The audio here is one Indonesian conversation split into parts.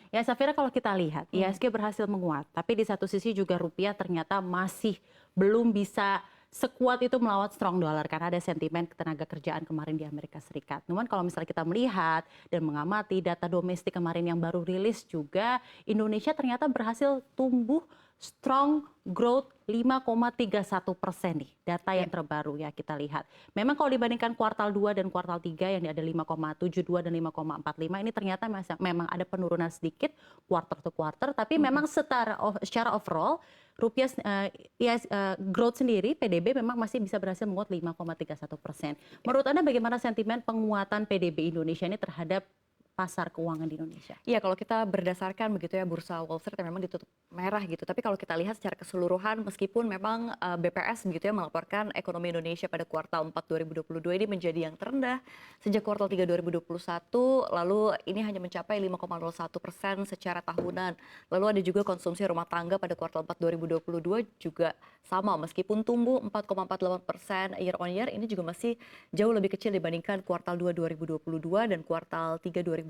Ya, Safira, kalau kita lihat IHSG berhasil menguat, tapi di satu sisi juga rupiah ternyata masih belum bisa sekuat itu melawan strong dollar karena ada sentimen ketenaga kerjaan kemarin di Amerika Serikat. Namun kalau misalnya kita melihat dan mengamati data domestik kemarin yang baru rilis juga, Indonesia ternyata berhasil tumbuh strong growth 5,31% nih, data yang terbaru ya kita lihat. Memang kalau dibandingkan kuartal 2 dan kuartal 3 yang ada 5,72 dan 5,45 ini ternyata memang ada penurunan sedikit quarter to quarter, tapi memang secara overall rupiah growth sendiri PDB memang masih bisa berhasil menguat 5,31%. Menurut Anda bagaimana sentimen penguatan PDB Indonesia ini terhadap pasar keuangan di Indonesia? Iya, kalau kita berdasarkan begitu ya bursa Wall Street yang memang ditutup merah gitu. Tapi kalau kita lihat secara keseluruhan meskipun memang BPS begitu ya melaporkan ekonomi Indonesia pada kuartal 4 2022 ini menjadi yang terendah sejak kuartal 3 2021, lalu ini hanya mencapai 5,01% secara tahunan. Lalu ada juga konsumsi rumah tangga pada kuartal 4 2022 juga sama, meskipun tumbuh 4,48% year on year, ini juga masih jauh lebih kecil dibandingkan kuartal 2 2022 dan kuartal 3 2022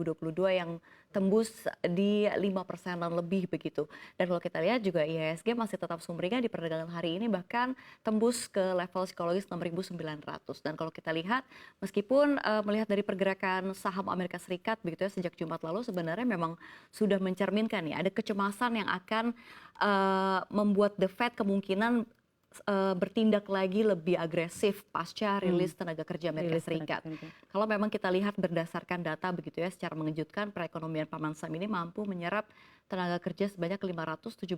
yang tembus di 5%-an lebih begitu. Dan kalau kita lihat juga IHSG masih tetap sumringah di perdagangan hari ini, bahkan tembus ke level psikologis 6.900. Dan kalau kita lihat meskipun melihat dari pergerakan saham Amerika Serikat begitu ya sejak Jumat lalu, sebenarnya memang sudah mencerminkan ya ada kecemasan yang akan membuat The Fed kemungkinan bertindak lagi lebih agresif pasca rilis tenaga kerja Amerika Serikat. Kalau memang kita lihat berdasarkan data begitu ya secara mengejutkan, perekonomian Paman Sam ini mampu menyerap tenaga kerja sebanyak 517.000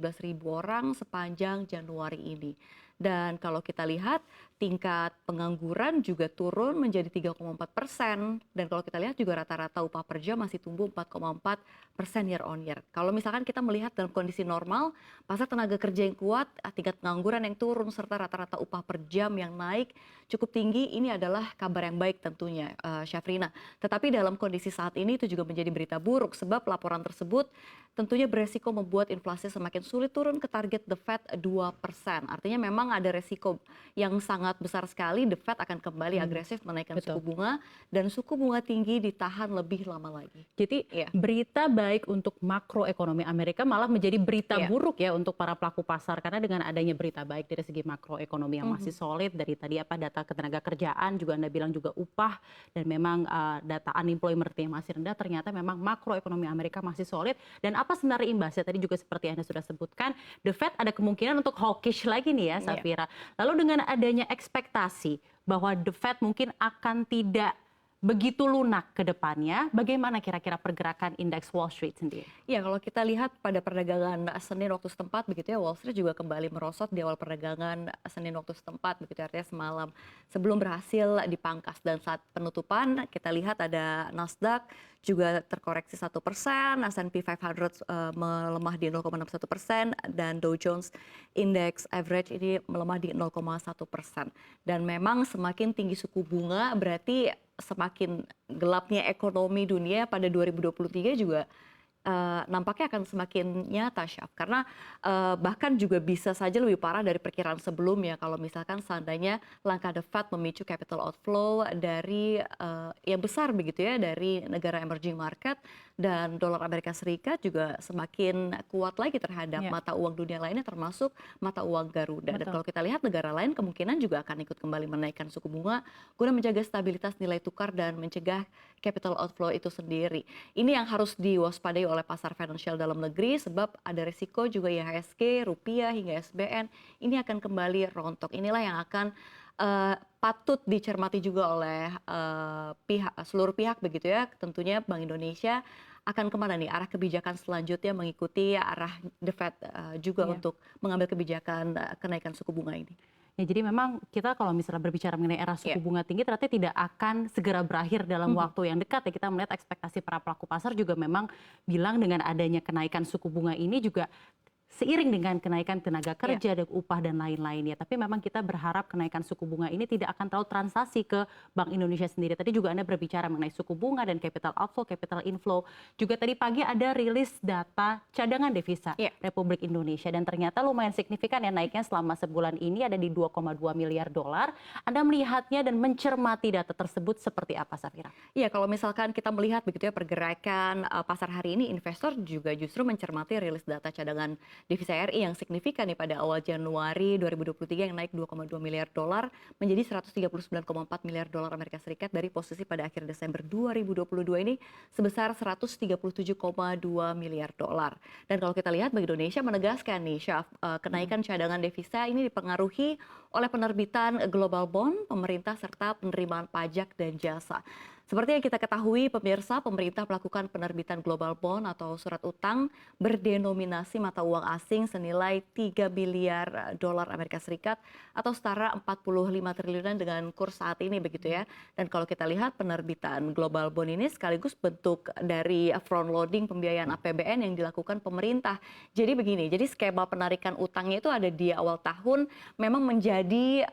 orang sepanjang Januari ini. Dan kalau kita lihat tingkat pengangguran juga turun menjadi 3,4%. Dan kalau kita lihat juga rata-rata upah per jam masih tumbuh 4,4% year on year. Kalau misalkan kita melihat dalam kondisi normal, pasar tenaga kerja yang kuat, tingkat pengangguran yang turun, serta rata-rata upah per jam yang naik cukup tinggi, ini adalah kabar yang baik tentunya, Syafrina. Tetapi dalam kondisi saat ini itu juga menjadi berita buruk, sebab laporan tersebut tentunya beresiko membuat inflasi semakin sulit turun ke target The Fed 2%. Artinya memang ada resiko yang sangat besar sekali The Fed akan kembali agresif menaikkan suku bunga, dan suku bunga tinggi ditahan lebih lama lagi. Jadi berita baik untuk makroekonomi Amerika malah menjadi berita buruk ya untuk para pelaku pasar, karena dengan adanya berita baik dari segi makroekonomi yang masih solid, dari tadi data ketenaga kerjaan juga Anda bilang juga upah, dan memang data unemployment yang masih rendah, ternyata memang makroekonomi Amerika masih solid. Dan apa sebenarnya imbasnya? Tadi juga seperti Anda sudah sebutkan, The Fed ada kemungkinan untuk hawkish lagi nih ya, Safira. Lalu dengan adanya ekspektasi bahwa The Fed mungkin akan tidak begitu lunak ke depannya, bagaimana kira-kira pergerakan indeks Wall Street sendiri? Ya, kalau kita lihat pada perdagangan Senin waktu setempat begitu ya, Wall Street juga kembali merosot di awal perdagangan Senin waktu setempat begitu, artinya semalam sebelum berhasil dipangkas. Dan saat penutupan kita lihat ada Nasdaq juga terkoreksi 1%, S&P 500 melemah di 0,61%, dan Dow Jones Index Average ini melemah di 0,1%. Dan memang semakin tinggi suku bunga berarti semakin gelapnya ekonomi dunia pada 2023 juga nampaknya akan semakin nyata, Syaf. Karena bahkan juga bisa saja lebih parah dari perkiraan sebelumnya kalau misalkan seandainya langkah The Fed memicu capital outflow dari yang besar begitu ya dari negara emerging market, dan dolar Amerika Serikat juga semakin kuat lagi terhadap mata uang dunia lainnya termasuk mata uang Garuda. Dan kalau kita lihat negara lain kemungkinan juga akan ikut kembali menaikkan suku bunga guna menjaga stabilitas nilai tukar dan mencegah capital outflow itu sendiri. Ini yang harus diwaspadai oleh pasar finansial dalam negeri, sebab ada risiko juga IHSG, rupiah hingga SBN ini akan kembali rontok. Inilah yang akan patut dicermati juga oleh seluruh pihak begitu ya. Tentunya Bank Indonesia akan kemana nih arah kebijakan selanjutnya, mengikuti arah The Fed juga untuk mengambil kebijakan kenaikan suku bunga ini. Ya, jadi memang kita kalau misalnya berbicara mengenai era suku bunga tinggi ternyata tidak akan segera berakhir dalam waktu yang dekat ya. Kita melihat ekspektasi para pelaku pasar juga memang bilang dengan adanya kenaikan suku bunga ini juga seiring dengan kenaikan tenaga kerja dan upah dan lain-lainnya. Tapi memang kita berharap kenaikan suku bunga ini tidak akan terlalu transaksi ke Bank Indonesia sendiri. Tadi juga Anda berbicara mengenai suku bunga dan capital outflow, capital inflow. Juga tadi pagi ada rilis data cadangan devisa Republik Indonesia dan ternyata lumayan signifikan ya naiknya selama sebulan ini ada di 2,2 miliar dolar. Anda melihatnya dan mencermati data tersebut seperti apa, Safira? Iya, kalau misalkan kita melihat begitu ya pergerakan pasar hari ini, investor juga justru mencermati rilis data cadangan devisa RI yang signifikan nih pada awal Januari 2023 yang naik 2,2 miliar dolar menjadi 139,4 miliar dolar Amerika Serikat dari posisi pada akhir Desember 2022 ini sebesar 137,2 miliar dolar. Dan kalau kita lihat Bank Indonesia menegaskan nih, Syaf, kenaikan cadangan devisa ini dipengaruhi oleh penerbitan global bond, pemerintah serta penerimaan pajak dan jasa. Seperti yang kita ketahui, pemirsa, pemerintah melakukan penerbitan global bond atau surat utang berdenominasi mata uang asing senilai 3 miliar dolar Amerika Serikat atau setara 45 triliunan dengan kurs saat ini begitu ya. Dan kalau kita lihat penerbitan global bond ini sekaligus bentuk dari front loading pembiayaan APBN yang dilakukan pemerintah. Jadi begini, jadi skema penarikan utangnya itu ada di awal tahun memang menjadi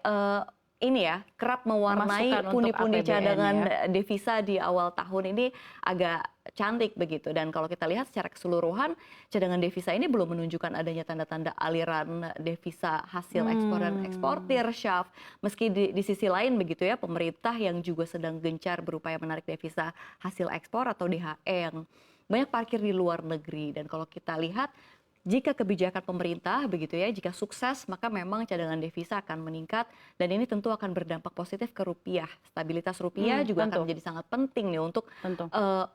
ini ya, kerap mewarnai pundi-pundi cadangan devisa di awal tahun ini agak cantik begitu. Dan kalau kita lihat secara keseluruhan, cadangan devisa ini belum menunjukkan adanya tanda-tanda aliran devisa hasil ekspor dan eksportir, Syaf. Meski di sisi lain begitu ya, pemerintah yang juga sedang gencar berupaya menarik devisa hasil ekspor atau DHE yang banyak parkir di luar negeri. Dan kalau kita lihat, jika kebijakan pemerintah begitu ya, jika sukses maka memang cadangan devisa akan meningkat dan ini tentu akan berdampak positif ke rupiah. Stabilitas rupiah juga akan menjadi sangat penting nih untuk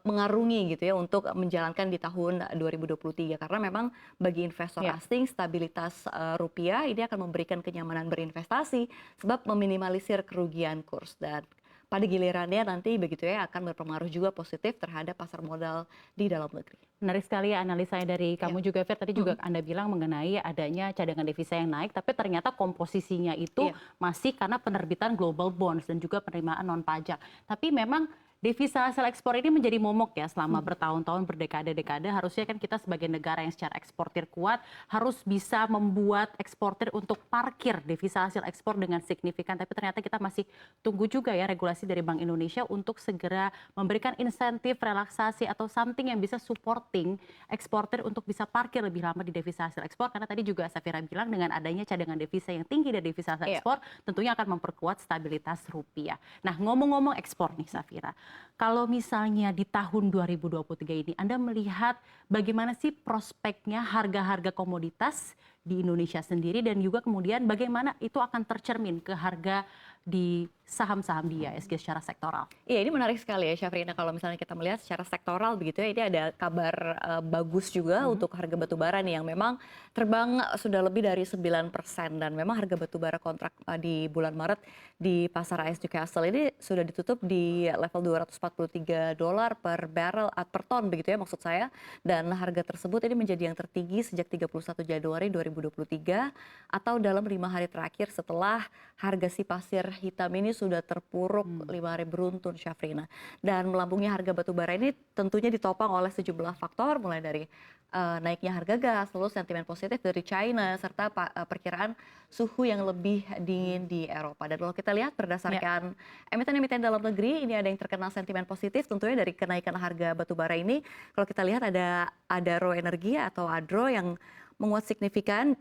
mengarungi gitu ya, untuk menjalankan di tahun 2023 karena memang bagi investor asing stabilitas rupiah ini akan memberikan kenyamanan berinvestasi sebab meminimalisir kerugian kurs dan pada gilirannya nanti begitu ya akan berpengaruh juga positif terhadap pasar modal di dalam negeri. Menarik sekali ya analisanya dari kamu juga, Fer. Tadi juga Anda bilang mengenai adanya cadangan devisa yang naik, tapi ternyata komposisinya itu masih karena penerbitan global bonds dan juga penerimaan non pajak. Tapi memang devisa hasil ekspor ini menjadi momok ya selama bertahun-tahun, berdekade-dekade. Harusnya kan kita sebagai negara yang secara eksportir kuat harus bisa membuat eksportir untuk parkir devisa hasil ekspor dengan signifikan. Tapi ternyata kita masih tunggu juga ya regulasi dari Bank Indonesia untuk segera memberikan insentif, relaksasi atau something yang bisa supporting eksportir untuk bisa parkir lebih lama di devisa hasil ekspor. Karena tadi juga Safira bilang dengan adanya cadangan devisa yang tinggi dari devisa hasil ekspor tentunya akan memperkuat stabilitas rupiah. Nah, ngomong-ngomong ekspor nih Safira. Kalau misalnya di tahun 2023 ini Anda melihat bagaimana sih prospeknya harga-harga komoditas di Indonesia sendiri dan juga kemudian bagaimana itu akan tercermin ke harga di saham-saham di IHSG secara sektoral? Iya, ini menarik sekali ya Syafrina kalau misalnya kita melihat secara sektoral begitu ya, ini ada kabar bagus juga untuk harga batubara nih yang memang terbang sudah lebih dari 9% dan memang harga batubara kontrak di bulan Maret di pasar AS Newcastle ini sudah ditutup di level $243 per barrel per ton begitu ya maksud saya, dan harga tersebut ini menjadi yang tertinggi sejak 31 Januari 2023 atau dalam 5 hari terakhir setelah harga si pasir hitam ini sudah terpuruk 5 hari beruntun, Syafrina. Dan melambungnya harga batubara ini tentunya ditopang oleh sejumlah faktor mulai dari naiknya harga gas, lalu sentimen positif dari China serta perkiraan suhu yang lebih dingin di Eropa. Dan kalau kita lihat berdasarkan emiten-emiten dalam negeri ini ada yang terkena sentimen positif tentunya dari kenaikan harga batubara ini. Kalau kita lihat ada Adaro Energi atau Adro yang menguat signifikan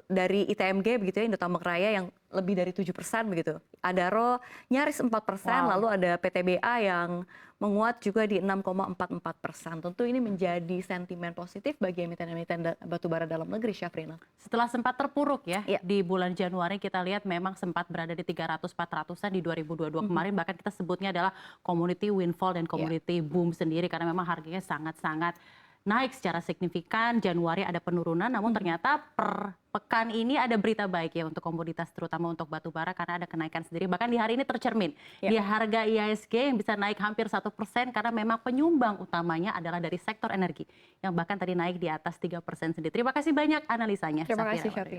dari ITMG begitu ya, Indotambang Raya yang lebih dari 7% begitu. Adaro nyaris 4%, lalu ada PTBA yang menguat juga di 6,44%. Tentu ini menjadi sentimen positif bagi emiten-emiten batubara dalam negeri, Syafrina. Setelah sempat terpuruk ya, di bulan Januari kita lihat memang sempat berada di 300-400-an di 2022 kemarin, bahkan kita sebutnya adalah community windfall dan community boom sendiri karena memang harganya sangat-sangat naik secara signifikan. Januari ada penurunan, namun ternyata per pekan ini ada berita baik ya untuk komoditas terutama untuk batu bara karena ada kenaikan sendiri. Bahkan di hari ini tercermin di harga IHSG yang bisa naik hampir 1% karena memang penyumbang utamanya adalah dari sektor energi yang bahkan tadi naik di atas 3% sendiri. Terima kasih banyak analisanya. Terima kasih, Syafrina.